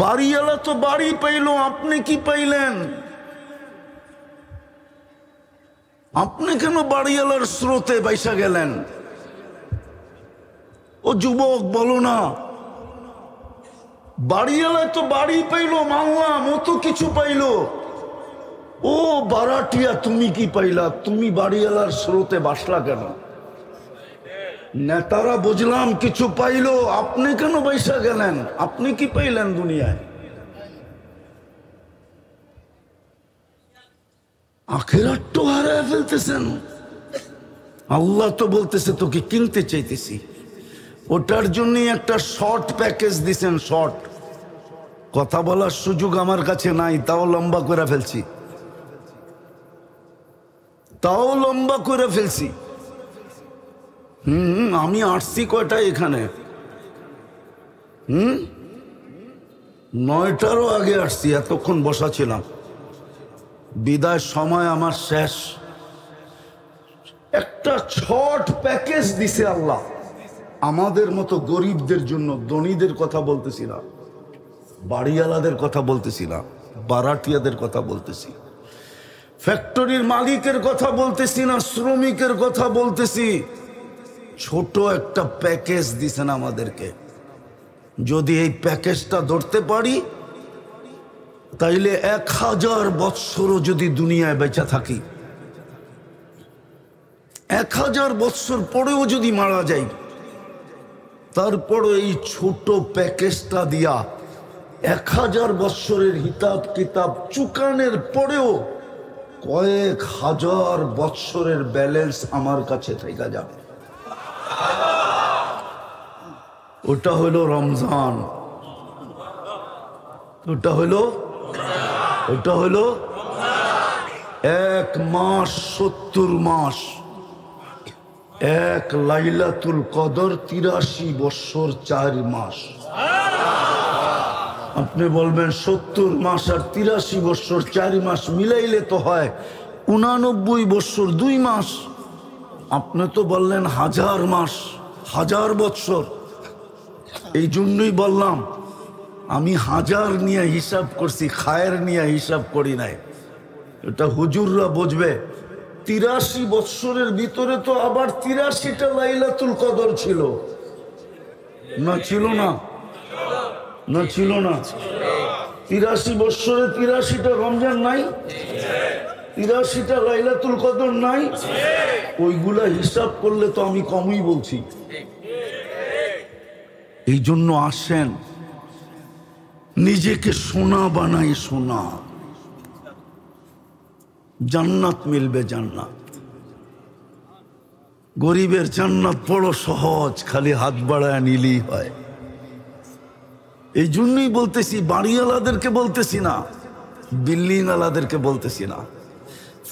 বাড়িওয়ালা তো বাড়ি পাইল, আপনি কি পাইলেন? আপনি কেন বাড়িওয়ালার স্রোতে বাইসা গেলেন? ও যুবক বলো না, বাড়িওয়ালা তো বাড়ি পাইল, মানলাম, ও তো কিছু পাইল। ও বারাটিয়া, তুমি কি পাইলা? তুমি বাড়িওয়ালার স্রোতে বাসলা কেন? নেতারা বুঝলাম কিছু পাইলো, আপনি কেন বাইসা গেলেন? আপনি কি পাইলেন দুনিয়ায়? আখিরাত তো হারায় ফেলতেছেন। আল্লাহ তো বলতেছে তোকে কিনতে চাইতেছি, ওটার জন্য একটা শর্ট প্যাকেজ দিছেন। শর্ট কথা বলার সুযোগ আমার কাছে নাই, তাও লম্বা করে ফেলছি, তাও লম্বা করে ফেলছি। আমি আসছি কয়টা এখানে? 9টারও আগে আসছি, এতক্ষণ বসা ছিলাম। বিদায় সময় আমার শেষ। একটা শর্ট প্যাকেজ দিছে আল্লাহ আমাদের মতো গরিবদের জন্য। ধনীদের কথা বলতেছি না, বাড়িওয়ালাদের কথা বলতেছি না, বারাটিয়াদের কথা বলতেছি, ফ্যাক্টরির মালিকের কথা বলতেছি না, শ্রমিকের কথা বলতেছি। ছোট একটা প্যাকেজ দিছেন আমাদেরকে। যদি এই প্যাকেজটা ধরতে পারি, তাইলে 1000 বৎসরও যদি দুনিয়ায় বেঁচে থাকি, 1000 বৎসর পরেও যদি মারা যাই, তারপরও এই ছোট প্যাকেজটা দিয়া 1000 বৎসরের হিসাব কিতাব চুকানের পরেও কয়েক হাজার বৎসরের ব্যালেন্স আমার কাছে থেকে যাবে। ওটা হলো রমজান, ওটা হলো 1 মাস 70 মাস, 1 লাইলাতুল কদর 83 বৎসর 4 মাস। আপনি বলবেন 70 মাস আর 83 বৎসর 4 মাস মিলাইলে তো হয় 89 বৎসর 2 মাস। আপনি তো বললেন 1000 মাস, 1000 বৎসর। এই জন্যই বললাম আমি 1000 নিয়ে হিসাব করছি, খায়ের নিয়ে হিসাব করি নাই। এটা হুজুররা বুঝবে। 83 বৎসরের ভিতরে তো আবার 83টা লাইলাতুল কদর ছিল না? ছিল না? না ছিল না? 83 বৎসরে 83টা রমজান নাই? 83টা লাইলাতুল কদর নাই? ওইগুলা হিসাব করলে তো আমি কমই বলছি। এই জন্য আসেন, নিজেকে সোনা বানাই, সোনা। জান্নাত মিলবে, জান্নাত। গরিবের জান্নাত বড় সহজ, খালি হাত বাড়ায় নিলেই হয়। এই জন্যই বলতেছি, বাড়িওয়ালাদেরকে বলতেছি না, বিল্ডিং ওয়ালাদেরকে বলতেছি না,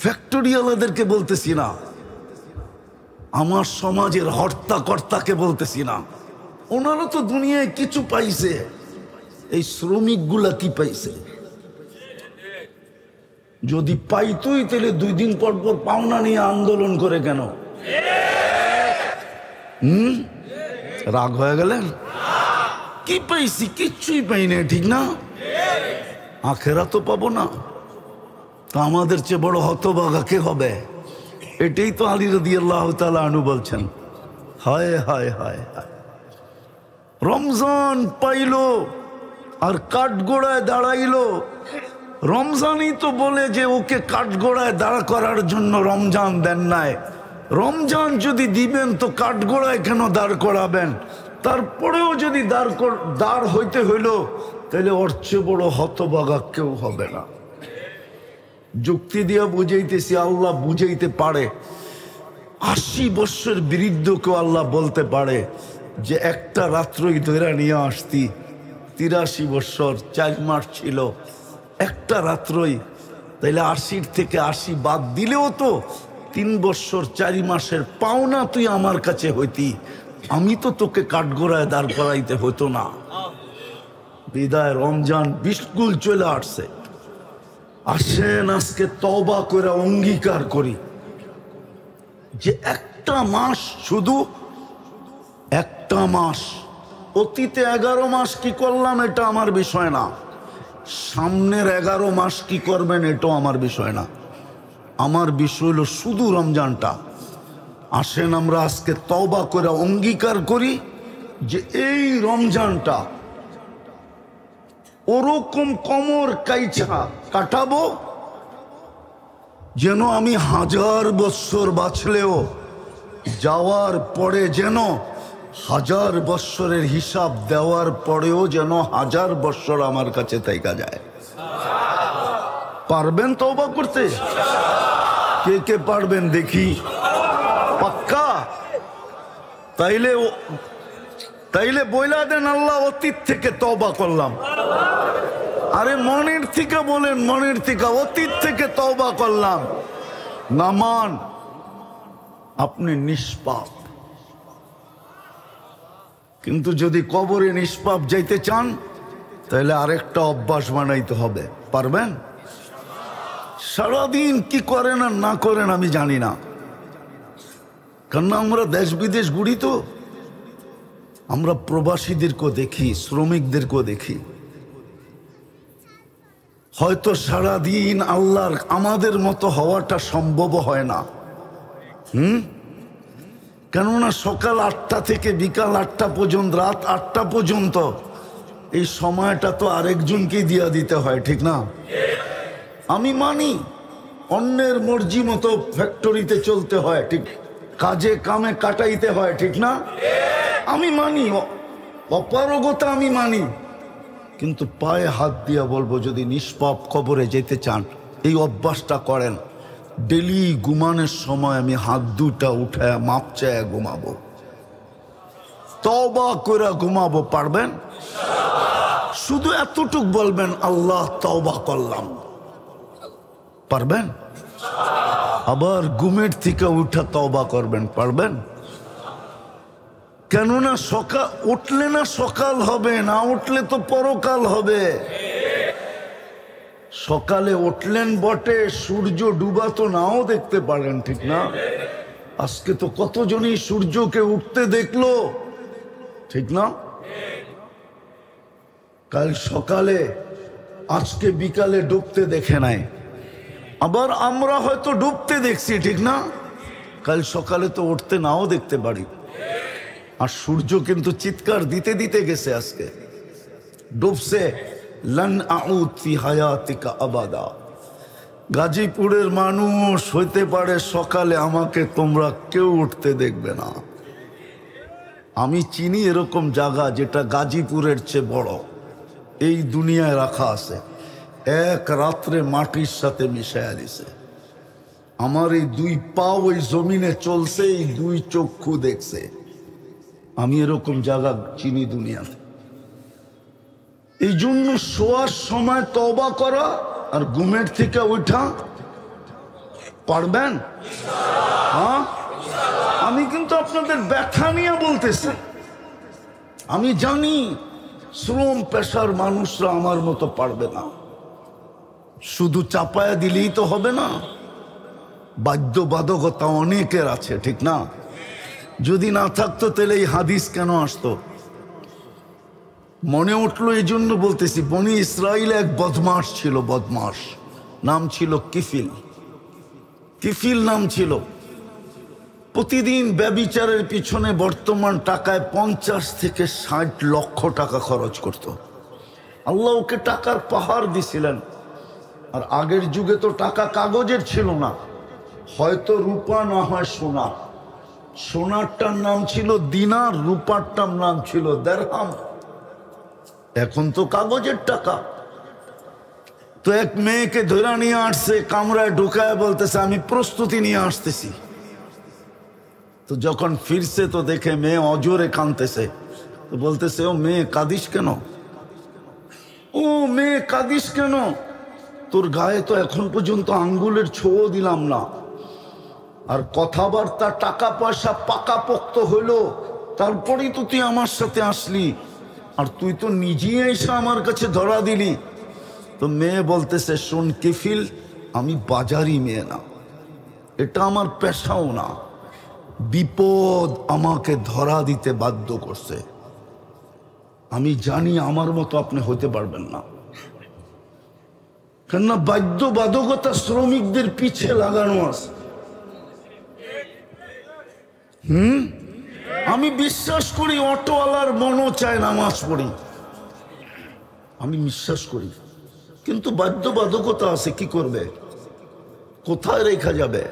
ফ্যাক্টরি ওয়ালাদেরকে বলতেছি না, আমার সমাজের হর্তাকর্তাকে বলতেছি না। ওনারা তো দুনিয়ায় কিছু পাইছে, এই শ্রমিকগুলা কি পাইছে? যদি পাইতই তাহলে 2 দিন পর পর পাওনা নিয়ে আন্দোলন করে কেন? রাগ হয়ে গেলেন? কি পাইছি? কিচ্ছুই পাই না, ঠিক না? আখেরা তো পাবো না, তো আমাদের চেয়ে বড় হতভাগা কে হবে? এটাই তো আলী রাদিয়াল্লাহু তাআলা আনহু বলছেন। হায় হায় হায় হায়, রমজান পাইলো আর কাঠগোড়ায় দাঁড়াইলো। রমজানই তো বলে যে ওকে কাঠগোড়ায় দাঁড়া করার জন্য রমজান দেন নাই। রমজান যদি দিবেন তো কাঠগোড়ায় কেন দাঁড় করাবেন? তারপরেও যদি দাঁড় হইতে হইল, তাহলে ওর চেয়ে বড় হতভাগা কেউ হবে না। যুক্তি দিয়া বুঝাইতেছি, আল্লাহ বুঝাইতে পারে। 80 বৎসর বৃদ্ধকেও আল্লাহ বলতে পারে যে একটা রাত্রই ধরে নিয়ে আসতি, 83 বৎসর 4 মাস ছিল, একটা রাত্রই। তাইলে 80 থেকে 80 বাদ দিলেও তো 3 বৎসর 4 মাসের পাওনা তুই আমার কাছে হইতি, আমি তো তোকে কাঠগোড়ায় দাঁড় করাইতে হইতো না। বিদায় রমজান বিস্কুল চলে আসছে। আসেন আজকে তওবা করে অঙ্গীকার করি যে একটা মাস, শুধু একটা মাস অতীতে 11 মাস কি করলাম এটা আমার বিষয় না, সামনের 11 মাস কি করবেন এটাও আমার বিষয় না। আমার বিষয় হলো শুধু রমজানটা। আসেন আমরা আজকে তওবা করে অঙ্গীকার করি যে এই রমজানটা ওরকম কোমর কাইছা কাটাবো যেন আমি 1000 বছর বাঁচলেও যাওয়ার পরে যেন 1000 বছরের হিসাব দেওয়ার পরেও যেন 1000 বছর আমার কাছে থাইকা যায়। পারবেন তওবা করতে? কে কে পারবেন দেখি? পাক্কা? তাইলে বইলা দেন আল্লাহ অতীত থেকে তওবা করলাম। আরে মনের থেকে বলেন, মনের থেকে, অতীত থেকে তওবা করলাম। নামান আপনি নিষ্পাপ, কিন্তু যদি কবরে নিষ্পাপ যাইতে চান তাহলে আরেকটা অভ্যাস বানাইতে হবে। পারবেন? সারাদিন কি করেন আর না করেন আমি জানি না, কারণ আমরা দেশ বিদেশ ঘুরি তো, আমরা প্রবাসীদেরকেও দেখি, শ্রমিকদেরকেও দেখি। হয়তো সারাদিন আল্লাহর আমাদের মতো হওয়াটা সম্ভব হয় না। কেননা সকাল 8টা থেকে বিকাল 8টা পর্যন্ত, রাত 8টা পর্যন্ত এই সময়টা তো আরেকজনকেই দিয়া দিতে হয়, ঠিক না? আমি মানি অন্যের মর্জি মতো ফ্যাক্টরিতে চলতে হয়, ঠিক, কাজে কামে কাটাইতে হয়, ঠিক না? আমি মানি, অপারগতা আমি মানি, কিন্তু পায়ে হাত দিয়া বলবো যদি নিষ্পাপ কবরে যেতে চান এই অভ্যাসটা করেন। ডেলি ঘুমানোর সময় আমি হাত দুটা উঠায় মাপ চায় ঘুমাবো, তওবা করে ঘুমাবো। পারবেন? শুধু এতটুক বলবেন আল্লাহ তওবা করলাম। পারবেন? আবার ঘুমের থেকে উঠা তওবা করবেন। পারবেন? কেননা সকাল উঠলে না সকাল হবে, না উঠলে তো পরকাল হবে। সকালে উঠলেন বটে, সূর্য ডুবা তো নাও দেখতে পারেন, ঠিক না? আজকে তো কতজনই সূর্যকে উঠতে দেখলো, ঠিক না? কাল সকালে, আজকে বিকালে ডুবতে দেখে নাই। আবার আমরা হয়তো ডুবতে দেখছি, ঠিক না? কাল সকালে তো উঠতে নাও দেখতে পারি। আর সূর্য কিন্তু চিৎকার দিতে দিতে গেছে, আজকে ডুবছে। লান আউদ ফি হায়াতিকা আবাদা। গাজীপুরের মানুষ হইতে পারে সকালে আমাকে তোমরা কেউ উঠতে দেখবে না। আমি চিনি এরকম জায়গা যেটা গাজীপুরের চেয়ে বড় এই দুনিয়ায় রাখা আছে, এক রাত্রে মাটির সাথে মিশাইয়া দিছে। আমার এই 2 পা ওই জমিনে চলছে, এই 2 চক্ষু দেখছে। আমি এরকম জায়গা চিনি দুনিয়াতে। এই জন্য শোয়ার সময় তওবা করা আর ঘুমের থেকে ওঠা। পারবেন? হ্যাঁ, আমি কিন্তু আপনাদের ব্যথা নিয়ে বলতেছি। আমি জানি শ্রম পেশার মানুষরা আমার মতো পারবে না। শুধু চাপায়া দিলেই তো হবে না, বাধ্যবাধকতা অনেকের আছে, ঠিক না? যদি না থাকতো তাহলে এই হাদিস কেন আসতো? মনে উঠলো এই জন্য বলতেছি। বনি ইসরাইলে এক বদমাস ছিল, বদমাস, নাম ছিল কিফিল। কিফিল নাম ছিল। প্রতিদিন ব্যভিচারের পিছনে বর্তমান টাকায় 50 থেকে 60 লক্ষ টাকা খরচ করত। আল্লাহ ওকে টাকার পাহাড় দিছিলেন। আর আগের যুগে তো টাকা কাগজের ছিল না, হয়তো রূপা না হয় সোনা। সোনারটার নাম ছিল দিনার, রূপারটার নাম ছিল দিরহাম। এখন তো কাগজের টাকা। তো এক মেয়েকে ধরে নিয়ে আসছে, কামরায় ঢুকায় বলতেছে আমি প্রস্তুতি নিয়ে আসতেছি। তো যখন ফিরছে তো দেখে মেয়ে অজোরে কাঁদতেছে। তো বলতেছে ও মেয়ে কাঁদিস কেন? ও মেয়ে কাঁদিস কেন? তোর গায়ে তো এখন পর্যন্ত আঙ্গুলের ছোঁয়া দিলাম না, আর কথাবার্তা টাকা পয়সা পাকাপোক্ত হইলো, তারপরেই তো তুই আমার সাথে আসলি, আর তুই তো নিজেই এসে আমার কাছে ধরা দিলি। তো মেয়ে বলতেছে শোন কিফিল, আমি বাজারি মেয়ে না, এটা আমার পেশাও না, বিপদ আমাকে ধরা দিতে বাধ্য করছে। আমি জানি আমার মতো আপনি হতে পারবেন না, কেননা বাধ্যবাধকতা শ্রমিকদের পিছে লাগানো আছে। আমি বিশ্বাস করি অটোওয়ালার মনও চায় নামাজ পড়ি, আমি বিশ্বাস করি, কিন্তু বাধ্যবাধকতা আছে, কি করবে, কোথায় রেখা যাবে?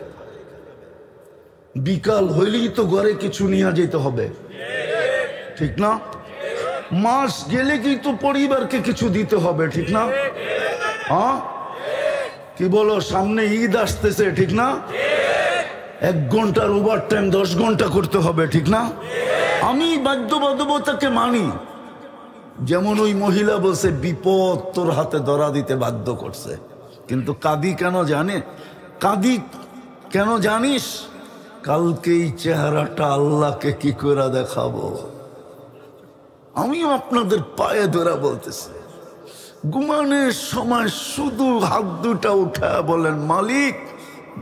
বিকাল হইলেই তো ঘরে কিছু নিয়ে যেতে হবে, ঠিক না? মাস গেলে কি তো পরিবারকে কিছু দিতে হবে, ঠিক না? হ্যাঁ, কি বলো, সামনে ঈদ আসতেছে, ঠিক না? 1 ঘন্টার ওভার টাইম 10 ঘন্টা করতে হবে, ঠিক না? আমি বাধ্যবাধকতাকে মানি। যেমন ওই মহিলা বলছে বিপদ তোর হাতে ধরা দিতে বাধ্য করছে, কিন্তু কাঁদি কেন জানে? কাঁদি কেন জানিস? কালকে এই চেহারাটা আল্লাহকে কি করে দেখাবো। আমিও আপনাদের পায়ে ধরা বলতেছি, ঘুমানোর সময় শুধু হাত দুটা উঠা বলেন, মালিক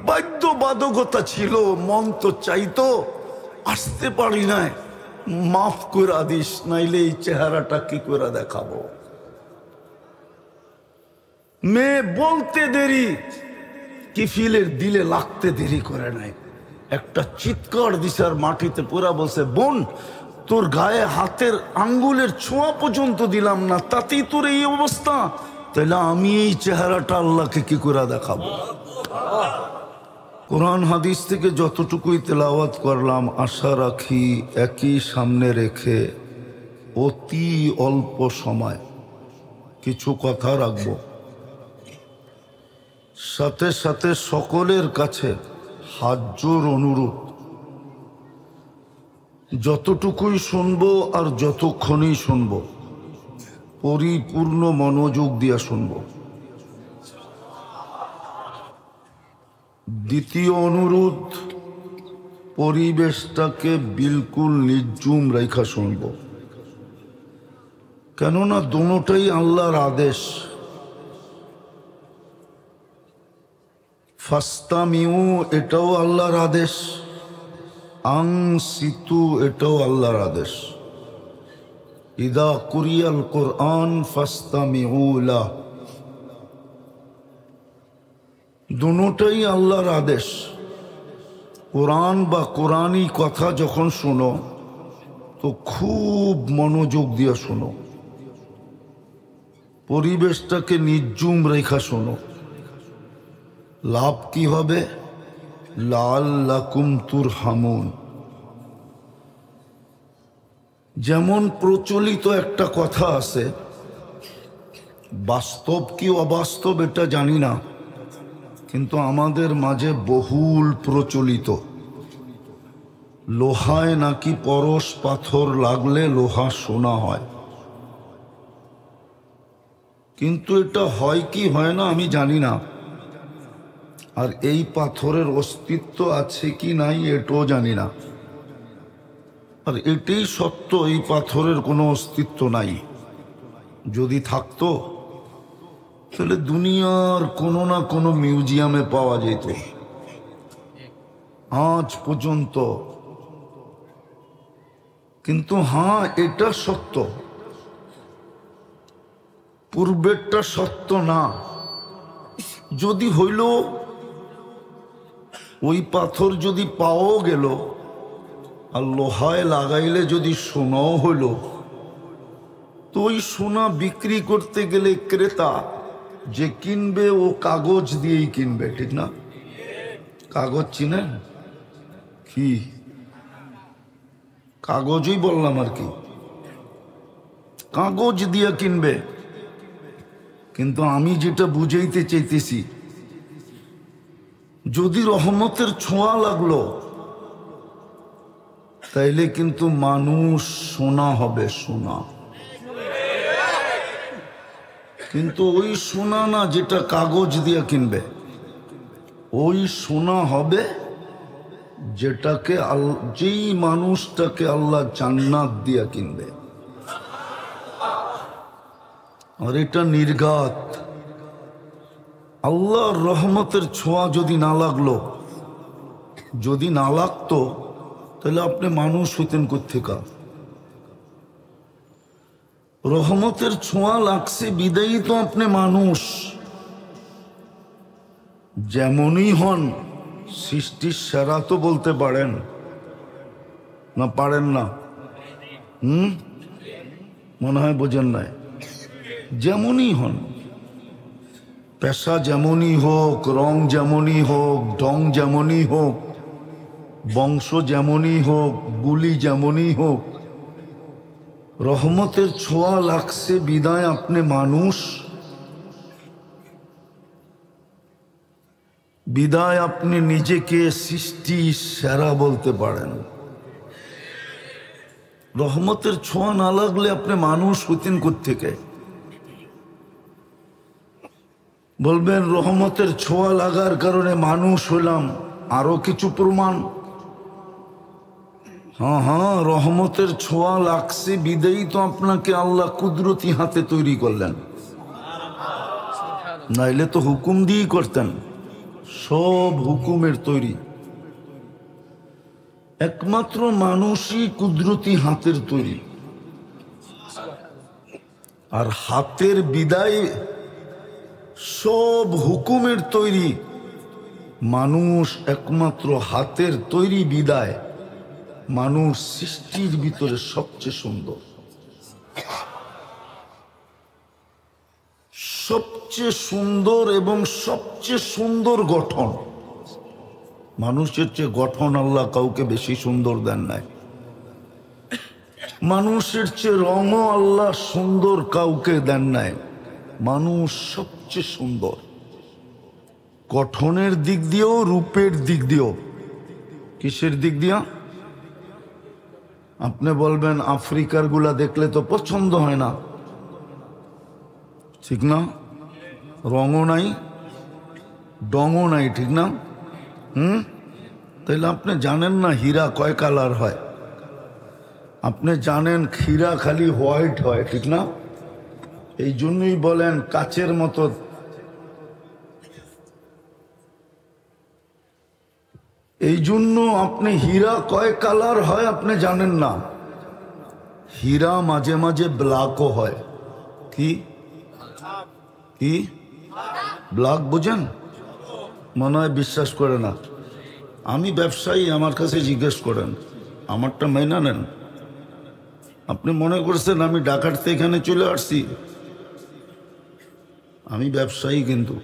বাধ্যবাধকতা ছিল, মন তো চাইতো, আসতে পারি নাই, মাফ করে দিস, নাইলে এই চেহারাটা কি করে দেখাবো। মেয়ে বলতে দেরি, কিফিলের দিলে লাগতে দেরি করে নাই, একটা চিৎকার দিশার মাটিতে পুরা বলছে, বোন তোর গায়ে হাতের আঙ্গুলের ছোঁয়া পর্যন্ত দিলাম না, তাতেই তোর এই অবস্থা, তাহলে আমি এই চেহারাটা আল্লাহকে কি করে দেখাবো। কোরআন হাদিস থেকে যতটুকুই তেলাওয়াত করলাম, আশা রাখি একই সামনে রেখে অতি অল্প সময় কিছু কথা রাখব। সাথে সাথে সকলের কাছে হাত জোর অনুরোধ, যতটুকুই শুনবো আর যতক্ষণই শুনবো পরিপূর্ণ মনোযোগ দিয়া শুনবো। দ্বিতীয় অনুরোধ, পরিবেশটাকে বিলকুল নির্জুম রেখা শুনবো, কেননা দুটোটাই আল্লাহর আদেশ। ফাস্তামিউ এটাও আল্লাহর আদেশ, আনসিতু এটাও আল্লাহর আদেশ। ইদা কুরিয়াল কোরআন ফাস্তামিউ লাহ, দুটোটাই আল্লাহর আদেশ। কোরআন বা কোরআনী কথা যখন শোনো তো খুব মনোযোগ দিয়ে শোনো, পরিবেশটাকে নির্জুম রেখা শোনো। লাভ কি হবে? লাআল্লাকুম তুরহামুন। যেমন প্রচলিত একটা কথা আছে, বাস্তব কি অবাস্তব এটা জানি না, কিন্তু আমাদের মাঝে বহুল প্রচলিত, লোহায় নাকি পরশ পাথর লাগলে লোহা সোনা হয়। কিন্তু এটা হয় কি হয় না আমি জানি না, আর এই পাথরের অস্তিত্ব আছে কি নাই এটাও জানি না। আর এটাই সত্য, এই পাথরের কোনো অস্তিত্ব নাই। যদি থাকতো তাহলে দুনিয়ার কোনো না কোনো মিউজিয়ামে পাওয়া যেত। আজ পর্যন্ত কিন্তু হ্যাঁ, এটা সত্য, পূর্বেরটা সত্য না। যদি হইল ওই পাথর যদি পাওয়াও গেল আর লোহায় লাগাইলে যদি সোনাও হইল, তো ওই সোনা বিক্রি করতে গেলে ক্রেতা যে কিনবে ও কাগজ দিয়েই কিনবে, ঠিক না? কাগজ চিনেন কি? কাগজই বললাম আর কি, কাগজ দিয়ে কিনবে। কিন্তু আমি যেটা বুঝাইতে চাইতেছি, যদি রহমতের ছোঁয়া লাগলো তাইলে কিন্তু মানুষ সোনা হবে, সোনা। কিন্তু ওই সোনা না যেটা কাগজ দিয়ে কিনবে, ওই সোনা হবে যেটাকে যেই মানুষটাকে আল্লাহ জান্নাত দিয়া কিনবে। আর এটা নির্ঘাত। আল্লাহর রহমতের ছোঁয়া যদি না লাগলো, যদি না লাগতো তাহলে আপনি মানুষ হইতেন কোত্থেকে? রহমতের ছোঁয়া লাগছে বিদায়ী তো আপনি মানুষ যেমনই হন সৃষ্টির সেরা তো বলতে পারেন না, পারেন না? মনে হয় বোঝেন নাই। যেমনই হন, পেশা যেমনই হোক, রং যেমনই হোক, ঢং যেমনই হোক, বংশ যেমনই হোক, বুলি যেমনই হোক, রহমতের ছোঁয়া লাগছে বিদায় আপনি মানুষ, বিদায় আপনি নিজেকে সৃষ্টি সেরা বলতে পারেন। রহমতের ছোঁয়া না লাগলে আপনি মানুষ হতেন কোত্থেকে? বলবেন রহমতের ছোঁয়া লাগার কারণে মানুষ হলাম, আরো কিছু প্রমাণ? হ্যাঁ, রহমতের ছোঁয়া লাগছে বিদায়ী তো আপনাকে আল্লাহ কুদরতি হাতে তৈরি করলেন, নাইলে তো হুকুম দিয়েই করতেন। সব হুকুমের তৈরি, একমাত্র মানুষই কুদরতি হাতের তৈরি। আর হাতের বিদায় সব হুকুমের তৈরি, মানুষ একমাত্র হাতের তৈরি বিদায় মানুষ সৃষ্টির ভিতরে সবচেয়ে সুন্দর, সবচেয়ে সুন্দর এবং সবচেয়ে সুন্দর গঠন। মানুষের চেয়ে গঠন আল্লাহ কাউকে বেশি সুন্দর দেন নাই, মানুষের চেয়ে রঙও আল্লাহ সুন্দর কাউকে দেন নাই। মানুষ সবচেয়ে সুন্দর গঠনের দিক দিয়েও, রূপের দিক দিয়েও। কিসের দিক দিয়া? আপনি বলবেন আফ্রিকার গুলা দেখলে তো পছন্দ হয় না, ঠিক না? রঙও নাই, ডঙও নাই, ঠিক না? তাইলে আপনি জানেন না হীরা কয় কালার হয়? আপনি জানেন হীরা খালি হোয়াইট হয়, ঠিক না? এই জন্যই বলেন কাচের মতো। এই জন্য আপনি হীরা কয় কালার হয় আপনি জানেন না। হীরা মাঝে মাঝে ব্ল্যাকও হয়। কি কি ব্ল্যাক বুঝেন? মনে হয় বিশ্বাস করে না। আমি ব্যবসায়ী, আমার কাছে জিজ্ঞেস করেন, আমারটা মেনে নেন। আপনি মনে করছেন আমি ঢাকাতে এখানে চলে আসছি? আমি ব্যবসায়ী, কিন্তু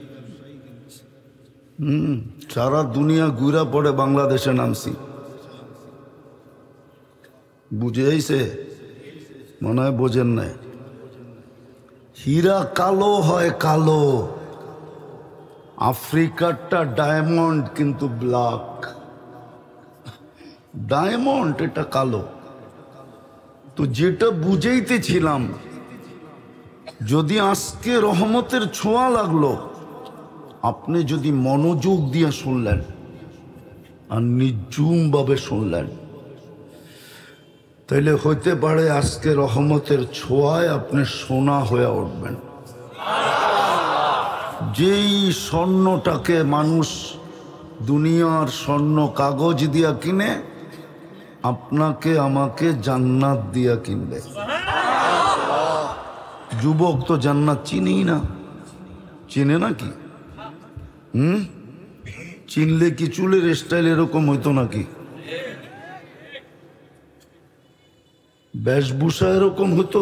সারা দুনিয়া ঘুরা পড়ে বাংলাদেশে নামছি। বুঝে আইছে? মনে হয় বোঝেন নাই। হীরা কালো হয়, কালো। আফ্রিকারটা ডায়মন্ড কিন্তু ব্ল্যাক। ডায়মন্ড এটা কালো। তো যেটা বুঝাইতেছিলাম, যদি আজকে রহমতের ছোঁয়া লাগলো, আপনি যদি মনোযোগ দিয়ে শুনলেন আর নির্জুম ভাবে শুনলেন, তাইলে হইতে পারে আজকে রহমতের ছোঁয়ায় আপনি সোনা হয়ে উঠবেন। যেই স্বর্ণটাকে মানুষ দুনিয়ার স্বর্ণ কাগজ দিয়া কিনে, আপনাকে আমাকে জান্নাত দিয়া কিনবে। যুবক তো জান্নাত চিনেই না, চিনে নাকি? চিনলে কি চুলের স্টাইল এরকম হইতো নাকি? বেশভূষা এরকম হতো?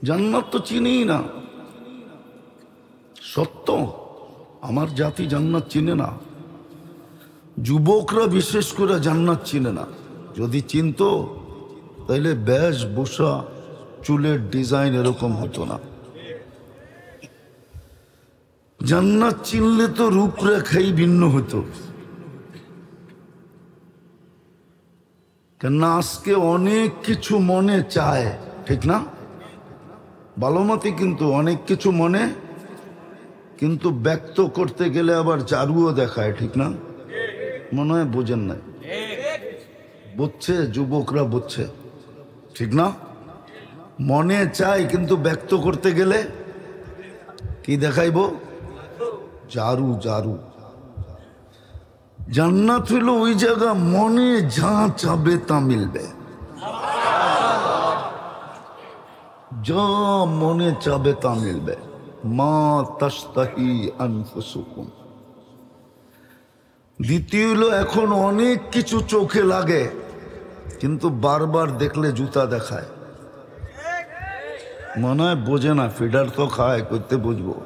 জান্নাত তো চিনেই না। সত্য, আমার জাতি জান্নাত চিনে না। যুবকরা বিশেষ করে জান্নাত চিনে না। যদি চিনতো তাইলে বেশভূষা, চুলের ডিজাইন এরকম হতো না। জান্নাত চিনলে তো রূপরেখাই ভিন্ন হতো। কেননা আজকে অনেক কিছু মনে চায়, ঠিক না? ভালো মতে, কিন্তু অনেক কিছু মনে, কিন্তু ব্যক্ত করতে গেলে আবার জারুও দেখায়, ঠিক না? মনে হয় বোঝেন নাই। বুঝছে, যুবকরা বুঝছে, ঠিক না? মনে চাই, কিন্তু ব্যক্ত করতে গেলে কি দেখাইব? জারু। জারু। জান্নাত হইল ওই জায়গা, মনে যা চাবে তা মিলবে। যা মনে চাবে তা মিলবে। মা তাশতাহি আনফুসুকুম। দ্বিতীয় হলো, এখন অনেক কিছু চোখে লাগে কিন্তু বারবার দেখলে জুতা দেখায়। মনে হয় বোঝে না, ফিডার তো খায়, করতে বুঝবো।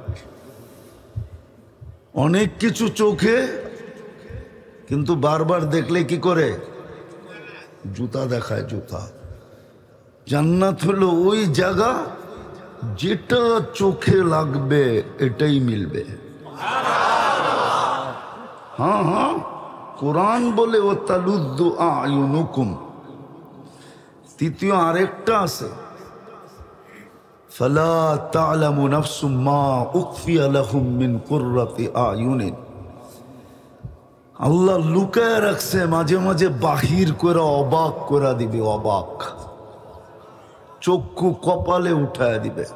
অনেক কিছু চোখে কিন্তু বারবার দেখলে কি করে? জুতা দেখায়, জুতা। জান্নাত হলো ওই জায়গা যেটা চোখে লাগবে এটাই মিলবে। হ্যাঁ হ্যাঁ, কোরআন বলে ও তালুদ্দু আয়ুনুকুম। তৃতীয় আরেকটা আছে, ফালা তা'লামু নাফসুম মা উখফিয়া লাহুম মিন কুররাতি আয়ুনিন। আল্লাহ লুকায় রাখছে, মাঝে মাঝে বাহির করে অবাক করে দিবে, অবাক। চক্ষু কপালে উঠায় দিবে,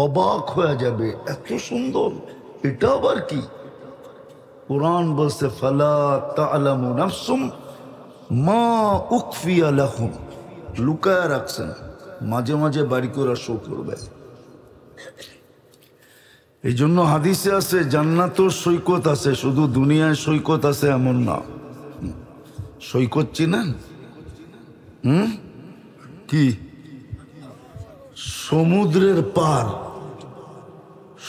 অবাক হয়ে যাবে, এত সুন্দর, এটা আবার কি? কুরআন বলছে ফালা তা'লামু নাফসুম মা উখফিয়া লাহুম, লুকায় রাখছেন, মাঝে মাঝে বাড়ি করে শো করবে। এই জন্য হাদিসে আছে জান্নাতেও সৈকত আছে, শুধু দুনিয়ায় সৈকত আছে এমন না। সৈকত চিনেন? কি? সমুদ্রের পার,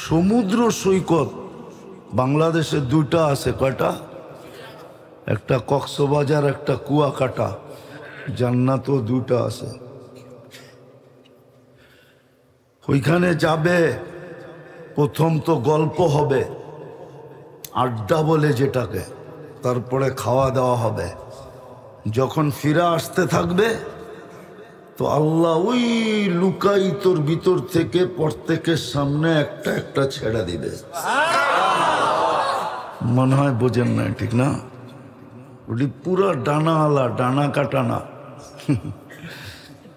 সমুদ্র সৈকত বাংলাদেশে দুইটা আছে। কয়টা? একটা কক্সবাজার, একটা কুয়াকাটা। জান্নাতও দুইটা আছে। ওইখানে যাবে, প্রথম তো গল্প হবে, আড্ডা বলে যেটাকে, তারপরে খাওয়া দাওয়া হবে। যখন ফিরে আসতে থাকবে তো আল্লাহ ওই লুকায়িতর ভিতর থেকে প্রত্যেকের সামনে একটা একটা ছেড়ে দিবে। মনে হয় বোঝেন না, ঠিক না? ওটি পুরা ডানা আলা, ডানা কাটা না।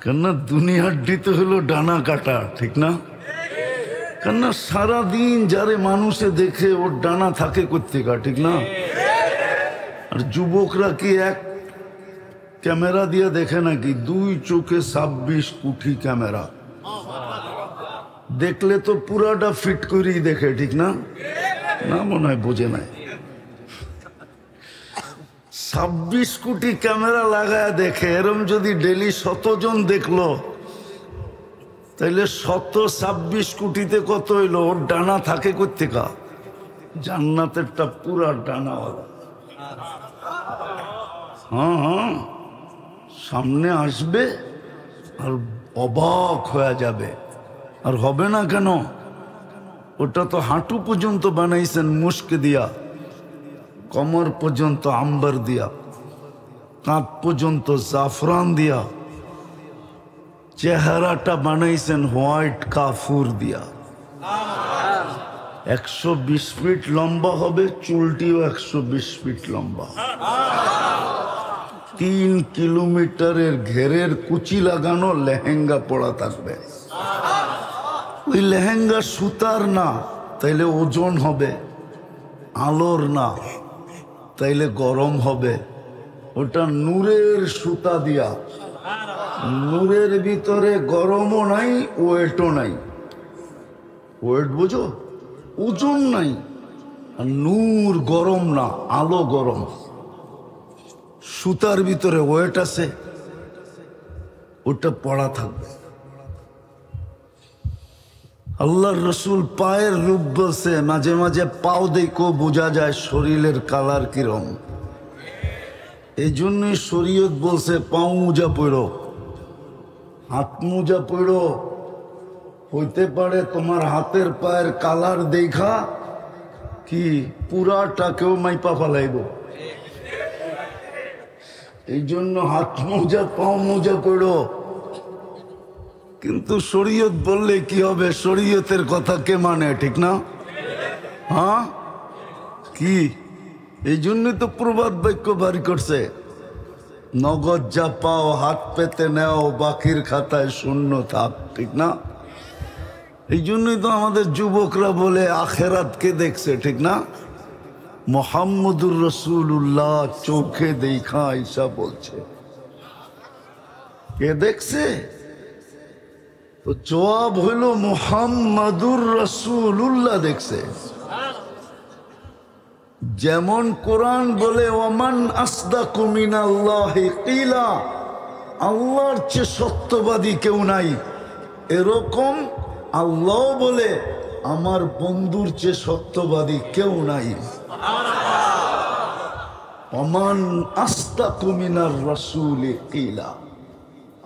কেননা দুনিয়ার দিতে হলো ডানা কাটা, ঠিক না? কেননা সারাদিন যারে মানুষে দেখে ওর ডানা থাকে কোত্থেকা, ঠিক না? আর যুবকরা কি এক ক্যামেরা দিয়ে দেখে নাকি? দুই চোখে 26 কোটি ক্যামেরা। দেখলে তো পুরাটা ফিট করেই দেখে, ঠিক না? না, মনে হয় বোঝে নাই। 26 কোটি ক্যামেরা লাগায় দেখে। এরম যদি ডেলি 100 জন দেখলো তাইলে 126 কোটিতে কত হইলো? ওর ডানা থাকে কোত্থেকা? জান্নাতেরটা পুরা ডানাওয়ালা। হ্যাঁ হ্যাঁ, সামনে আসবে আর অবাক হয়ে যাবে। আর হবে না কেন? ওটা তো হাঁটু পর্যন্ত বানাইছেন মুস্ক দিয়া, কমর পর্যন্ত আম্বার দিয়া, কাঁধ পর্যন্ত জাফরান দিয়া, চেহারাটা বানাইছেন হোয়াইট কাফুর দিয়া। 120 ফিট লম্বা হবে, চুলটিও 120 ফিট লম্বা। 3 কিলোমিটারের ঘেরের কুচি লাগানো লেহেঙ্গা পরা থাকবে। ওই লেহেঙ্গা সুতার না, তাইলে ওজন হবে। আলোর না, তাইলে গরম হবে। ওটা নূরের সুতা দিয়া, নূরের ভিতরে গরমও নাই, ওয়েটও নাই। ওয়েট বুঝো? ওজন নাই। আর নূর গরম না, আলো গরম। সুতার ভিতরে ওয়েট আছে, ওটা পড়া থাকবে। আল্লাহর রসুল পায়ের রূপ বলছে, মাঝে মাঝে পাও দেখো বোঝা যায় শরীরের কালার কিরম। এই জন্যই শরীয়ত বলছে পাও মোজা পড়ো, হাত মোজা পড়ো। হইতে পারে তোমার হাতের পায়ের কালার দেখা কি পুরাটাকেও মাইপা ফেলাইব। এই জন্য হাত মোজা, পাও মোজা পড়ো। কিন্তু শরীয়ত বললে কি হবে? শরীয়তের কথা কে মানে, ঠিক না? হ্যাঁ, কি? এই জন্যই তো প্রবাদ বাক্য বাড়ি করছে, নগদ যা পাও হাত পেতে নেও, বাকির খাতায় শূন্য থাক, ঠিক না? এই জন্যই তো আমাদের যুবকরা বলে আখেরাতকে দেখছে, ঠিক না? মুহাম্মদুর রাসূলুল্লাহ চোখে দেখা ঈসা বলছে। কে দেখছে? তো জবাব হইল মুহাম্মাদুর রাসূলুল্লাহ। দেখছে যেমন কোরআন বলে ওমান আসদাকু মিনাল্লাহি কিলা, আল্লাহর চেয়ে সত্যবাদী কেউ নাই, এরকম আল্লাহ বলে আমার বন্ধুর চেয়ে সত্যবাদী কেউ নাই। ওমান আসদাকু মিনার রাসূলি কিলা,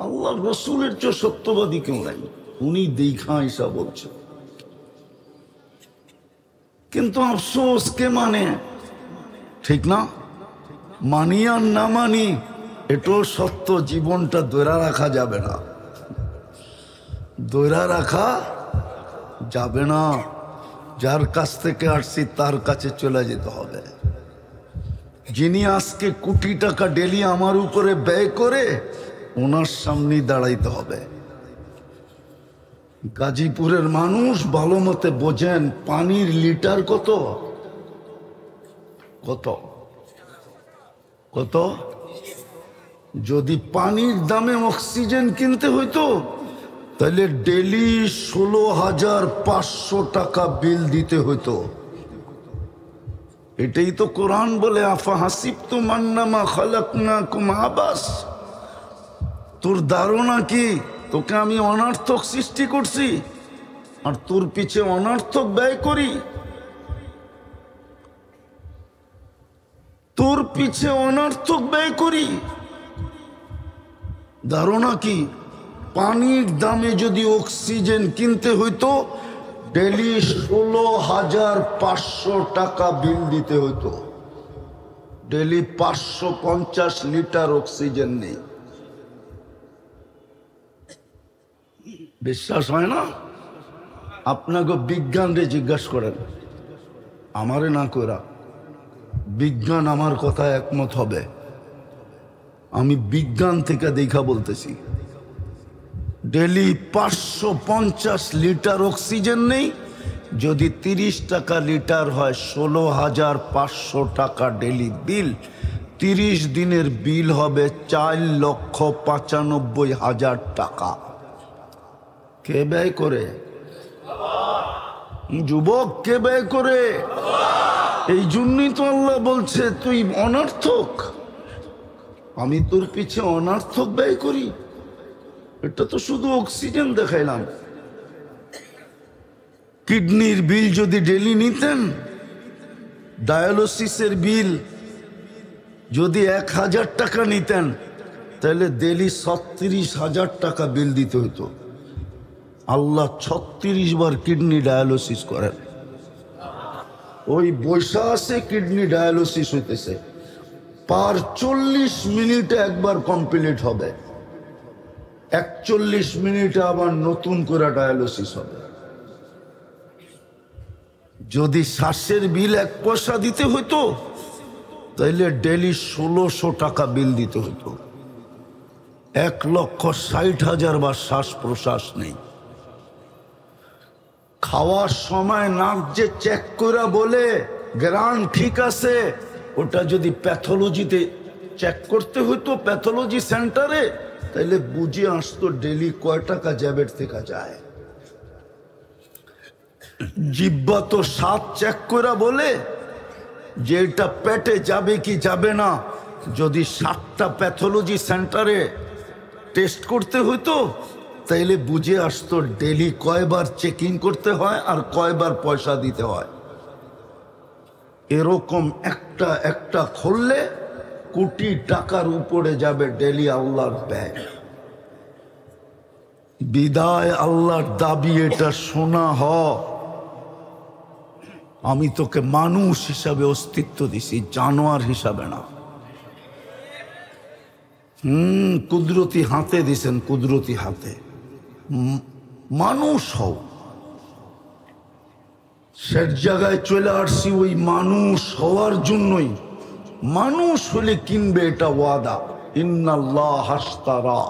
আল্লাহর রাসূলের চেয়ে সত্যবাদী কেউ নাই, উনি দেখা ঈসা বলছে। কিন্তু আফসোস কে মানে? ঠিক না? মানি আর না মানি এটাও সত্য, জীবনটা দৈরা রাখা যাবে না, দৈরা রাখা যাবে না। যার কাছ থেকে আসছি তার কাছে চলে যেতে হবে। যিনি আজকে কোটি টাকা ডেলি আমার উপরে ব্যয় করে, ওনার সামনেই দাঁড়াইতে হবে। গাজীপুরের মানুষ ভালো মতে বোঝেন, পানির লিটার কত কত কত? যদি পানির দামে অক্সিজেন কিনতে হইতো তাহলে ডেলি 16,500 টাকা বিল দিতে হইতো। এটাই তো কোরআন বলে আফা হাসিবতুম আন্নামা খালাকনাকুম আবাস। তোর ধারণা কি তোকে আমি অনর্থক সৃষ্টি করছি আর তোর পিছে অনর্থক ব্যয় করি? তোর পিছে অনর্থক ব্যয় করি? ধারণা কি? পানির দামে যদি অক্সিজেন কিনতে হইতো ডেলি 16,500 টাকা বিল দিতে হইতো। ডেলি 550 লিটার অক্সিজেন নেই। বিশ্বাস হয় না? আপনাকে বিজ্ঞানরে জিজ্ঞাসা করেন, আমারে না করা। বিজ্ঞান আমার কথা একমত হবে। আমি বিজ্ঞান থেকে দেখা বলতেছি। ডেলি 550 লিটার অক্সিজেন নেই। যদি 30 টাকা লিটার হয় 16,500 টাকা ডেলি বিল। 30 দিনের বিল হবে 4,95,000 টাকা। কে ব্যয় করে? যুবক, কে ব্যয় করে? এই জন্যই তো আল্লাহ বলছে তুই অনর্থক, আমি তোর পিছে অনর্থক ব্যয় করি। এটা তো শুধু অক্সিজেন দেখাইলাম। কিডনির বিল যদি ডেলি নিতেন, ডায়ালিসিসের বিল যদি 1,000 টাকা নিতেন, তাহলে ডেলি 36,000 টাকা বিল দিতে হতো। আল্লাহ 36 বার কিডনি ডায়ালিসিস করেন। ওই বৈশা আছে কিডনি ডায়ালিসিস হইতেছে, পার 40 মিনিটে একবার কমপ্লিট হবে, 41 মিনিটে আবার নতুন করে ডায়ালিসিস হবে। যদি শ্বাসের বিল 1 পয়সা দিতে হইতো তাইলে ডেলি 1600 টাকা বিল দিতে হইতো। 1,60,000 বার শ্বাস প্রশ্বাস নেই। খাওয়ার সময় নাক যে চেক করে বলে গ্রান ঠিক আছে, ওটা যদি প্যাথোলজিতে চেক করতে হইতো প্যাথোলজি সেন্টারে, তাহলে বুঝে আসতো ডেলি কয় টাকা জ্যাবের থেকে যায়। জিব্বা তো স্বাদ চেক করে বলে যে এটা পেটে যাবে কি যাবে না। যদি 7টা প্যাথোলজি সেন্টারে টেস্ট করতে হইতো তাইলে বুঝে আসতো ডেলি কয়বার চেকিং করতে হয় আর কয়বার পয়সা দিতে হয়। এরকম একটা একটা খুললে কোটি টাকার উপরে যাবে ডেলি আল্লাহর ব্যয়। বিদায় আল্লাহর দাবি এটা শোনা হ, আমি তোকে মানুষ হিসাবে অস্তিত্ব দিছি, জানোয়ার হিসাবে না। কুদরতি হাতে দিছেন, কুদরতি হাতে। মানুষ হও। সে জায়গায় চলে আসছি ওই মানুষ হওয়ার জন্যই। মানুষ হলে কিনবে, এটা ওয়াদা। ইন্নাল্লাহ হাশতারা,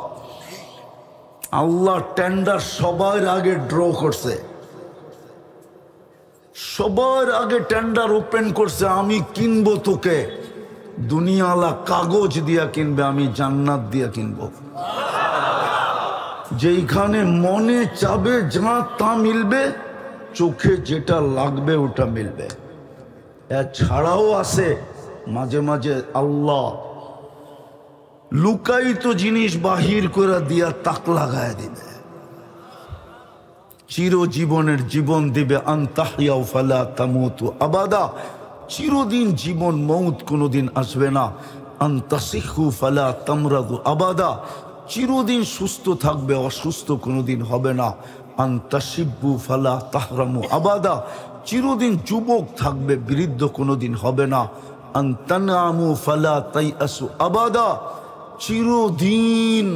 আল্লাহ টেন্ডার সবার আগে ড্র করছে, সবার আগে টেন্ডার ওপেন করছে। আমি কিনবো তোকে, দুনিয়ালা কাগজ দিয়া কিনবে, আমি জান্নাত দিয়া কিনবো। যেইখানে মনে চাবে যা তা মিলবে, চোখে যেটা লাগবে ওটা মিলবে। এছাড়াও আছে মাঝে মাঝে আল্লাহ লুকায়িত জিনিস বাহির করে দিয়া তাক লাগায় দিবে, চিরজীবনের জীবন দিবে। আনতাহিয়াও ফালা তামুতু আবাদা, চিরদিন জীবন, মৌত কোনোদিন আসবে না। আনতাসিহু ফালা তামরাদু আবাদা, চিরদিন সুস্থ থাকবে, অসুস্থ কোনোদিন হবে না। আনতাসিব্বু ফালা তাহরামু আবাদা, চিরদিন যুবক থাকবে, বৃদ্ধ কোনোদিন হবে না। আনতানামু ফালা তাইআসু আবাদা, চিরদিন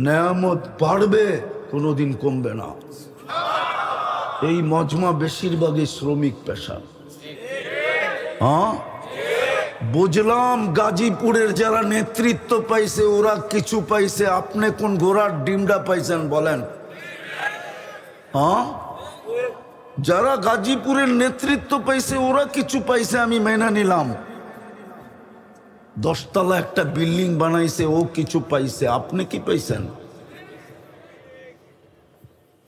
নেয়ামত বাড়বে, কোনোদিন কমবে না। এই মজমা বেশিরভাগই শ্রমিক পেশা। হ্যাঁ, বুঝলাম গাজীপুরের যারা নেতৃত্ব পাইছে ওরা কিছু পাইছে, আপনি কোন ঘোড়ার ডিমটা পাইছেন বলেন? হ্যাঁ, যারা গাজীপুরের নেতৃত্ব পাইছে ওরা কিছু পাইছে, আমি মেনে নিলাম। 10 তলা একটা বিল্ডিং বানাইছে, ও কিছু পাইছে, আপনি কি পাইছেন?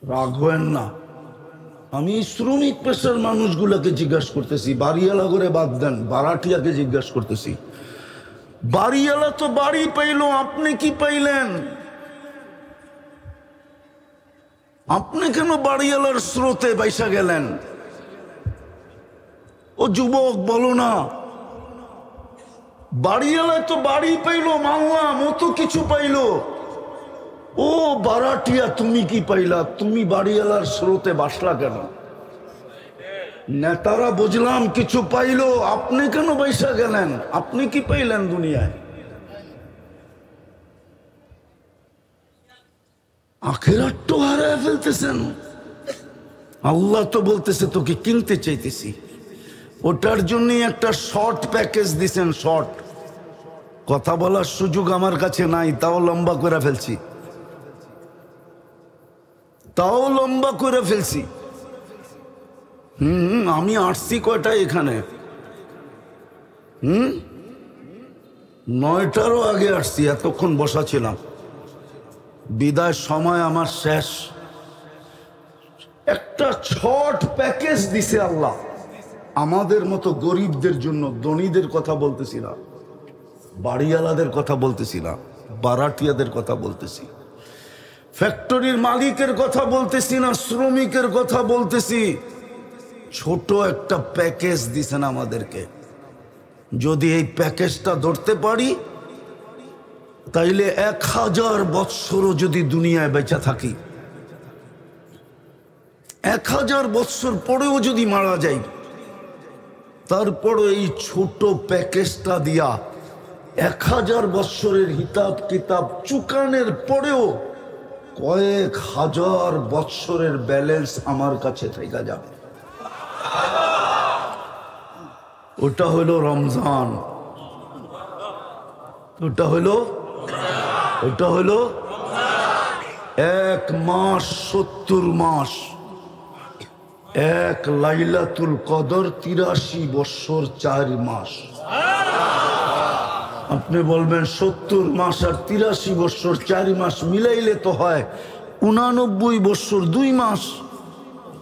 রাগ হয়েন না, আমি শ্রমিক পেশার মানুষগুলোকে জিজ্ঞাসা করতেছি। বাড়িওয়ালা করে বাদ দেন, বারাটিয়াকে জিজ্ঞাসা করতেছি। বাড়িওয়ালা তো বাড়ি পাইল, আপনি কি পাইলেন? আপনি কেন বাড়িওয়ালার স্রোতে বাইসা গেলেন? ও যুবক বলো না, বাড়িওয়ালা তো বাড়ি পাইলো, মানলাম, ও তো কিছু পাইলো। ও বারাটিয়া তুমি কি পাইলা? তুমি বাড়িওয়ালার স্রোতে বাসলা কেন? নেতারা বুঝলাম কিছু পাইলো, আপনি কেন বাইসা গেলেন? আপনি কি পাইলেন দুনিয়ায়? আখিরাত তো হারায় ফেলতেছেন। আল্লাহ তো বলতেছে তোকে কিনতে চাইতেছি, ওটার জন্য একটা শর্ট প্যাকেজ দিছেন। শর্ট কথা বলার সুযোগ আমার কাছে নাই, তাও লম্বা করে ফেলছি, তাও লম্বা করে ফেলছি। আমি আসছি কয়টায় এখানে? 9টারও আগে আসছি, এতক্ষণ বসা ছিলাম। বিদায় সময় আমার শেষ। একটা শর্ট প্যাকেজ দিছে আল্লাহ আমাদের মতো গরিবদের জন্য। ধনীদের কথা বলতেছি না, বাড়িওয়ালাদের কথা বলতেছি না, বারাটিয়াদের কথা বলতেছি, ফ্যাক্টরির মালিকের কথা বলতেছি না, শ্রমিকের কথা বলতেছি। ছোট একটা প্যাকেজ দিছেন আমাদেরকে। যদি এই প্যাকেজটা ধরতে পারি তাইলে 1000 বৎসরও যদি দুনিয়ায় বেঁচে থাকি, 1000 বৎসর পরেও যদি মারা যাই, তারপরও এই ছোট প্যাকেজটা দিয়া 1000 বৎসরের হিসাব কিতাব চুকানের পরেও কয়েক হাজার বৎসরের ব্যালেন্স আমার কাছে থেকে যাবে। ওটা হলো রমজান, ওটা হলো 1 মাস 70 মাস, 1 লাইলাতুল কদর 83 বৎসর 4 মাস। আপনি বলবেন 70 মাস আর 83 বৎসর 4 মাস মিলাইলে তো হয় 89 বৎসর 2 মাস।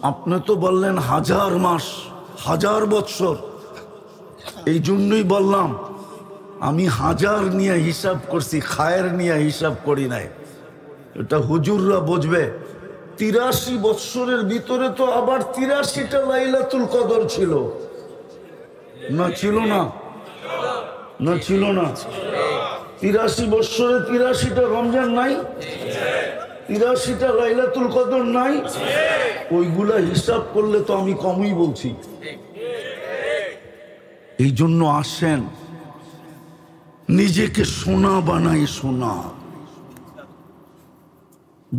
আপনি তো বললেন 1000 মাস 1000 বৎসর। এই জন্যই বললাম আমি 1000 নিয়ে হিসাব করছি, খায়ের নিয়ে হিসাব করি নাই। এটা হুজুররা বুঝবে। 83 বৎসরের ভিতরে তো আবার 83টা লাইলাতুল কদর ছিল না? ছিল না? না ছিল না? 83 বৎসরে 83টা রমজান নাই? 83টা লাইলাতুল কদর নাই? ওইগুলা হিসাব করলে তো আমি কমই বলছি। এই জন্য আসেন নিজেকে সোনা বানাই, সোনা।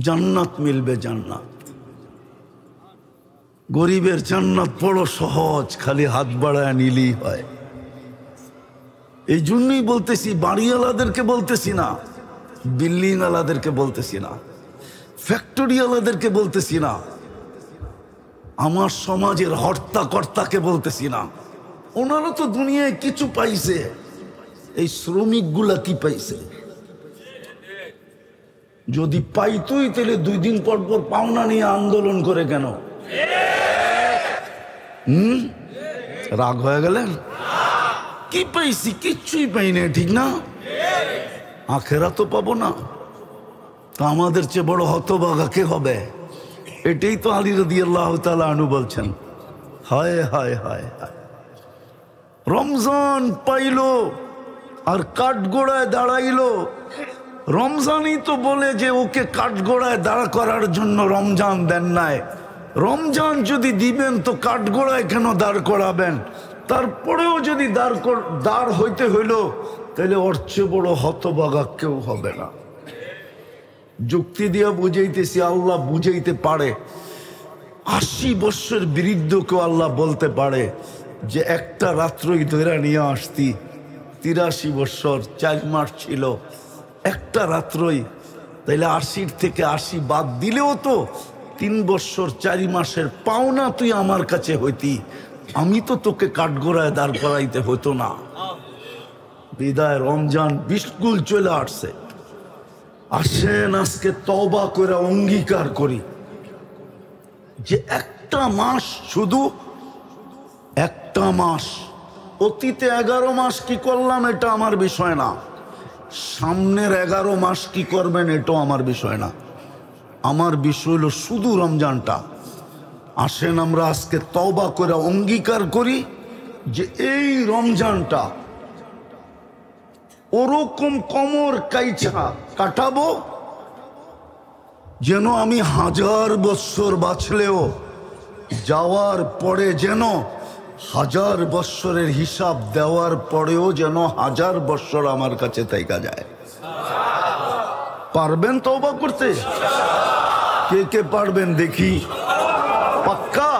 জান্নাত মিলবে, জান্নাত। গরিবের জান্নাত বড় সহজ, খালি হাত বাড়ায় নিলেই হয়। এই জন্যই বলতেছি, বাড়িওয়ালাদেরকে বলতেছি না, বিল্ডিং ওয়ালাদেরকে বলতেছি না, ফ্যাক্টরি ওয়ালাদেরকে বলতেছি না, আমার সমাজের হর্তাকর্তাকে বলতেছি না। ওনারা তো দুনিয়ায় কিছু পাইছে, এই শ্রমিকগুলা কি পাইছে? যদি পাইতুই তাহলে 2 দিন পর পর পাওনা নিয়ে আন্দোলন করে কেন? রাগ হয়ে গেলেন? কি পাইছি? কিচ্ছুই পাই না, ঠিক না? আখেরা তো পাবো না, তো আমাদের চেয়ে বড় হতভাগা কে হবে? এটাই তো আলী রাদিয়াল্লাহু তাআলা আনহু বলছেন। হায় হায় হায় হায়, রমজান পাইলো আর কাঠগোড়ায় দাঁড়াইলো। রমজানই তো বলে যে ওকে কাঠগোড়ায় দাঁড়া করার জন্য রমজান দেন নাই। রমজান যদি দিবেন তো কাঠগোড়ায় কেন দাঁড় করাবেন? তারপরেও যদি দাঁড় হইতে হইল তাহলে ওর চেয়ে বড় হতভাগা কেউ হবে না। যুক্তি দিয়া বুঝাইতেছি, আল্লাহ বুঝাইতে পারে। 80 বৎসর বৃদ্ধকেও আল্লাহ বলতে পারে যে একটা রাত্রই ধরে নিয়ে আসতি, 83 বৎসর 4 মাস ছিল, একটা রাত্রই। তাইলে 80 থেকে 80 বাদ দিলেও তো 3 বৎসর 4 মাসের পাওনা তুই আমার কাছে হইতি, আমি তো তোকে কাঠগোড়ায় দাঁড় করাইতে হতো না। বিদায় রমজান বিস্কুল চলে আসছে। আসেন আজকে তওবা করে অঙ্গীকার করি যে একটা মাস, শুধু একটা মাস, অতীতে 11 মাস কি করলাম এটা আমার বিষয় না, সামনের 11 মাস কি করবেন এটাও আমার বিষয় না। আমার বিষয় হলো শুধু রমজানটা। আসেন আমরা আজকে তওবা করে অঙ্গীকার করি যে এই রমজানটা ওরকম কোমর কাইছা কাটাবো যেন আমি 1000 বৎসর বাঁচলেও যাওয়ার পরে যেন 1000 বৎসরের হিসাব দেওয়ার পরেও যেন 1000 বৎসর আমার কাছে থাইকা যায়। পারবেন তওবা করতে? কে কে পারবেন দেখি? পাক্কা?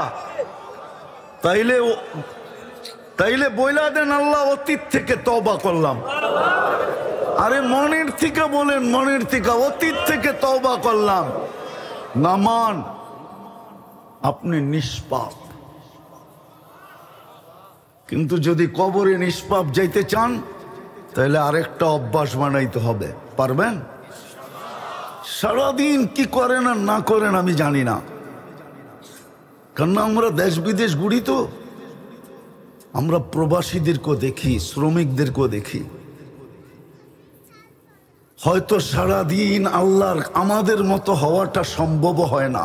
তাইলে বইলা দেন, আল্লাহ অতীত থেকে তওবা করলাম। আরে মনের থেকে বলেন, মনের থেকে, অতীত থেকে তওবা করলাম। নামান, আপনি নিষ্পাপ। কিন্তু যদি কবরে নিষ্পাপ যাইতে চান তাহলে আরেকটা অভ্যাস বানাইতে হবে। পারবেন? সারাদিন কি করেন আর না করেন আমি জানি না, কারণ আমরা দেশ বিদেশ ঘুরি, তো আমরা প্রবাসীদেরকেও দেখি, শ্রমিকদেরকেও দেখি। হয়তো সারাদিন আল্লাহর আমাদের মতো হওয়াটা সম্ভব হয় না।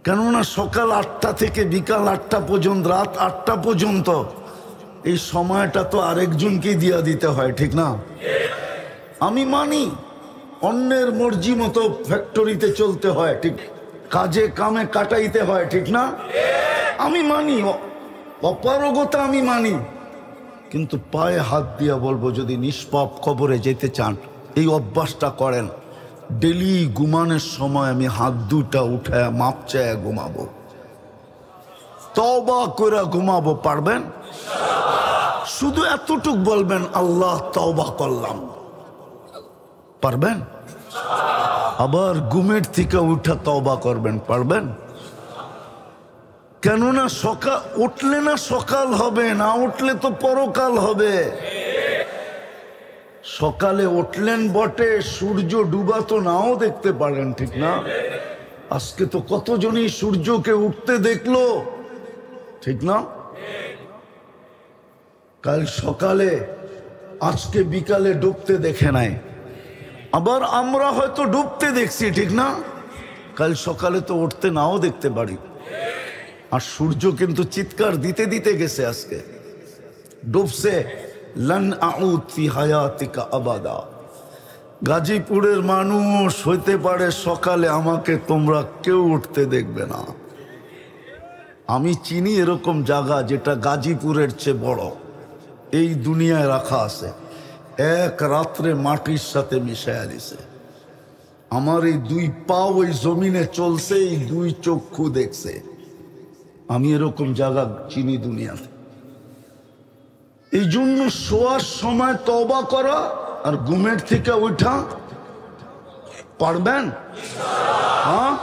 কেননা সকাল 8টা থেকে বিকাল 8টা পর্যন্ত, রাত 8টা পর্যন্ত, এই সময়টা তো আরেকজনকেই দিয়া দিতে হয়, ঠিক না? আমি মানি অন্যের মর্জি মতো ফ্যাক্টরিতে চলতে হয়, ঠিক, কাজে কামে কাটাইতে হয়, ঠিক না? আমি মানি, অপারগতা আমি মানি, কিন্তু পায়ে হাত দিয়া বলবো যদি নিষ্পাপ কবরে যেতে চান এই অভ্যাসটা করেন। ডেলি ঘুমানোর সময় আমি হাত দুটা উঠায় মাপ চায় ঘুমাবো, তওবা করে ঘুমাবো। পারবেন? শুধু এতটুক বলবেন, আল্লাহ তওবা করলাম। পারবেন? আবার ঘুমের থেকে উঠা তওবা করবেন। পারবেন? কেননা সকাল উঠলে না সকাল হবে, না উঠলে তো পরকাল হবে। সকালে উঠলেন বটে, সূর্য ডুবা তো নাও দেখতে পারেন, ঠিক না? আজকে তো কতজনই সূর্যকে উঠতে দেখলো, ঠিক না? কাল সকালে, আজকে বিকালে ডুবতে দেখে নাই। আবার আমরা হয়তো ডুবতে দেখছি, ঠিক না? কাল সকালে তো উঠতে নাও দেখতে পারি। আর সূর্য কিন্তু চিৎকার দিতে দিতে গেছে, আজকে ডুবছে। লান আউদ ফি হায়াতিকা আবাদা। গাজীপুরের মানুষ হইতে পারে সকালে আমাকে তোমরা কেউ উঠতে দেখবে না। আমি চিনি এরকম জায়গা যেটা গাজীপুরের চেয়ে বড় এই দুনিয়ায় রাখা আছে, এক রাত্রে মাটির সাথে মিশাইয়া দিছে। আমার এই 2 পা ওই জমিনে চলছে, এই 2 চক্ষু দেখছে। আমি এরকম জায়গা চিনি দুনিয়াতে। এই জন্য শোয়ার সময় তওবা করা আর ঘুমের থেকে ওঠা। পারবেন? হ্যাঁ,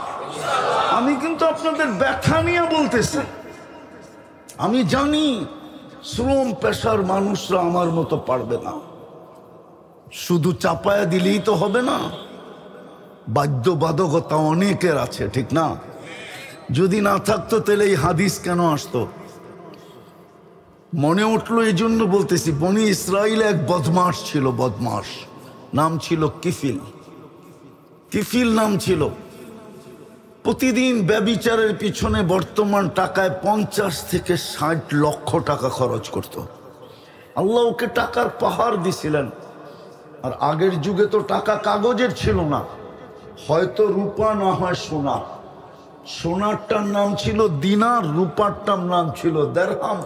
আমি কিন্তু আপনাদের ব্যথা নিয়ে বলতেছি। আমি জানি শ্রম পেশার মানুষরা আমার মতো পারবে না, শুধু চাপায়া দিলেই তো হবে না, বাধ্যবাধকতা অনেকের আছে, ঠিক না? যদি না থাকতো তাহলে এই হাদিস কেন আসতো? মনে উঠলো এই জন্য বলতেছি। বনি ইসরাইল এক বদমাস ছিল, বদমাস, নাম ছিল কিফিল। কিফিল নাম ছিল। প্রতিদিন ব্যভিচারের পিছনে বর্তমান টাকায় 50 থেকে 60 লক্ষ টাকা খরচ করত। আল্লাহ ওকে টাকার পাহাড় দিছিলেন। আর আগের যুগে তো টাকা কাগজের ছিল না, হয়তো রূপা না হয় সোনা। সোনারটার নাম ছিল দিনার, রূপারটার নাম ছিল দিরহাম।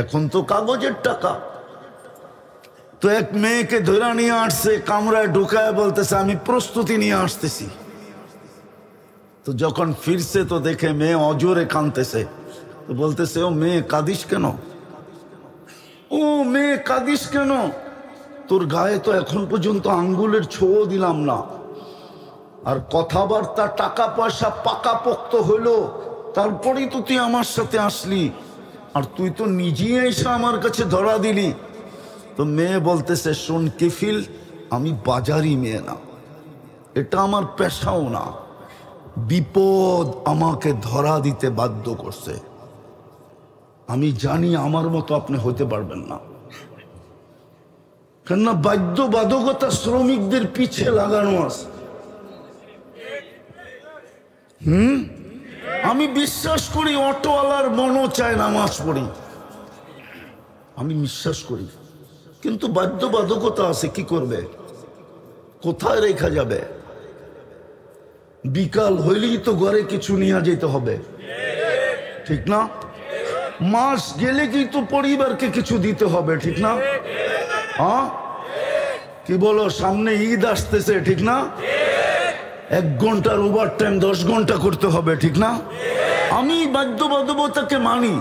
এখন তো কাগজের টাকা। তো এক মেয়েকে ধরে নিয়ে আসছে, কামরায় ঢুকায় বলতেছে আমি প্রস্তুতি নিয়ে আসতেছি। তো যখন ফিরছে তো দেখে মেয়ে অজোরে কাঁদতেছে। তো বলতেছে ও মেয়ে কাঁদিস কেন? ও মেয়ে কাঁদিস কেন? তোর গায়ে তো এখন পর্যন্ত আঙ্গুলের ছোঁয়া দিলাম না, আর কথাবার্তা টাকা পয়সা পাকাপোক্ত হইলো, তারপরেই তো তুই আমার সাথে আসলি, আর তুই তো নিজেই এসে আমার কাছে ধরা দিলি। তো মেয়ে বলতেছে শোন কিফিল, আমি বাজারি মেয়ে না, এটা আমার পেশাও না, বিপদ আমাকে ধরা দিতে বাধ্য করছে। আমি জানি আমার মতো আপনি হতে পারবেন না, কেননা বাধ্যবাধকতা শ্রমিকদের পিছে লাগানো আছে। আমি বিশ্বাস করি অটোওয়ালার মনও চায় নামাজ পড়ি, আমি বিশ্বাস করি, কিন্তু বাধ্যবাধকতা আছে, কি করবে, কোথায় রেখা যাবে? বিকাল হইলেই তো ঘরে কিছু নিয়ে যেতে হবে, ঠিক না? মাস গেলে কি তো পরিবারকে কিছু দিতে হবে, ঠিক না? হ্যাঁ, কি বলো? সামনে ঈদ আসতেছে, ঠিক না? 1 ঘন্টার ওভার টাইম 10 ঘন্টা করতে হবে, ঠিক না? আমি বাধ্যবাধকতাকে মানি।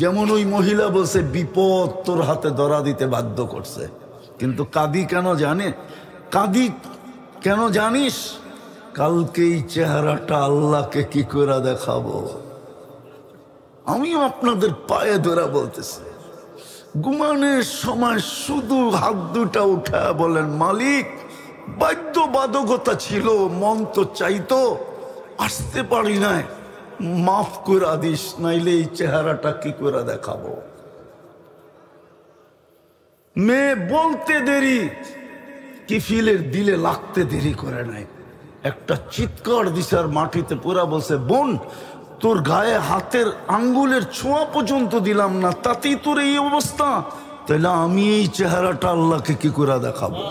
যেমন ওই মহিলা বলছে বিপদ তোর হাতে ধরা দিতে বাধ্য করছে, কিন্তু কাঁদি কেন জানে? কাঁদি কেন জানিস? কালকে এই চেহারাটা আল্লাহকে কি করে দেখাবো। আমিও আপনাদের পায়ে ধরা বলতেছি, ঘুমানোর সময় শুধু হাত দুটা উঠায় বলেন মালিক, বাধ্যবাধকতা ছিল, মন তো চাইতো, আসতে পারি নাই, মাফ করে দিস, নাইলে এই চেহারাটা কি করে দেখাবো। মেয়ে বলতে দেরি, কিফিলের দিলে লাগতে দেরি করে নাই। একটা চিৎকার দিছে আর মাটিতে পুরা বলছে বোন, তোর গায়ে হাতের আঙ্গুলের ছোঁয়া পর্যন্ত দিলাম না, তাতেই তোর এই অবস্থা, তাহলে আমি এই চেহারাটা আল্লাহকে কি করে দেখাবো?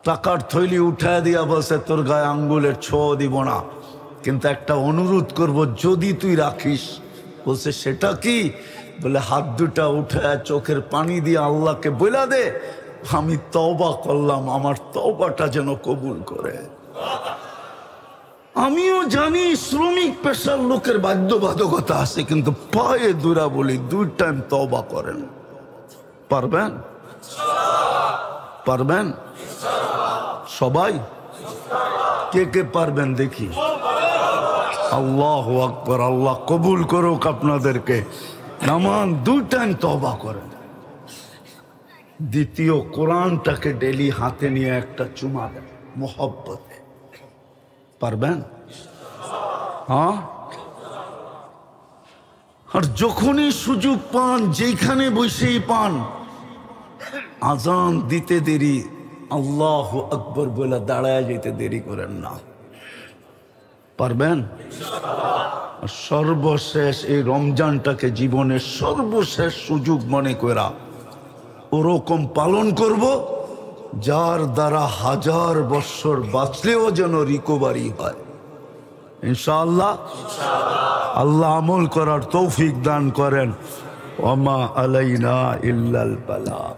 টাকার থৈলি উঠায় দিয়া বলছে তোর গায়ে আঙ্গুলের ছোঁয়া দিব না, কিন্তু একটা অনুরোধ করব, যদি তুই রাখিস। বলছে সেটা কি? বলে হাত দুটা উঠায় চোখের পানি দিয়ে আল্লাহকে বলে দে আমি তওবা করলাম, আমার তওবাটা যেন কবুল করে। আমিও জানি শ্রমিক পেশার লোকের বাধ্যবাধকতা আছে, কিন্তু পায়ে দুরা বলি 2 টাইম তওবা করেন। পারবেন? পারবেন সবাই? কে কে পারবেন দেখি? আল্লাহু আকবার, আল্লাহ কবুল করুক আপনাদেরকে। নামান 2 টাইম তওবা করেন। দ্বিতীয়, কোরআনটাকে ডেলি হাতে নিয়ে একটা চুমা দেন মোহব্বতে। পারবেন? হ্যাঁ। আর যখনই সুযোগ পান, যেখানে বসেই পান, আজান দিতে দেরি আল্লাহু আকবার বলে দাঁড়ায় যেতে দেরি করেন না। পারবেন? সর্বশেষ এই রমজানটাকে জীবনের সর্বশেষ সুযোগ মনে করা ওরকম পালন করব যার দ্বারা 1000 বছর বাঁচলেও যেন রিকভারি হয় ইনশাআল্লাহ। আল্লাহ আমল করার তৌফিক দান করেন। ওয়া মা আলাইনা ইল্লাল বালাগ।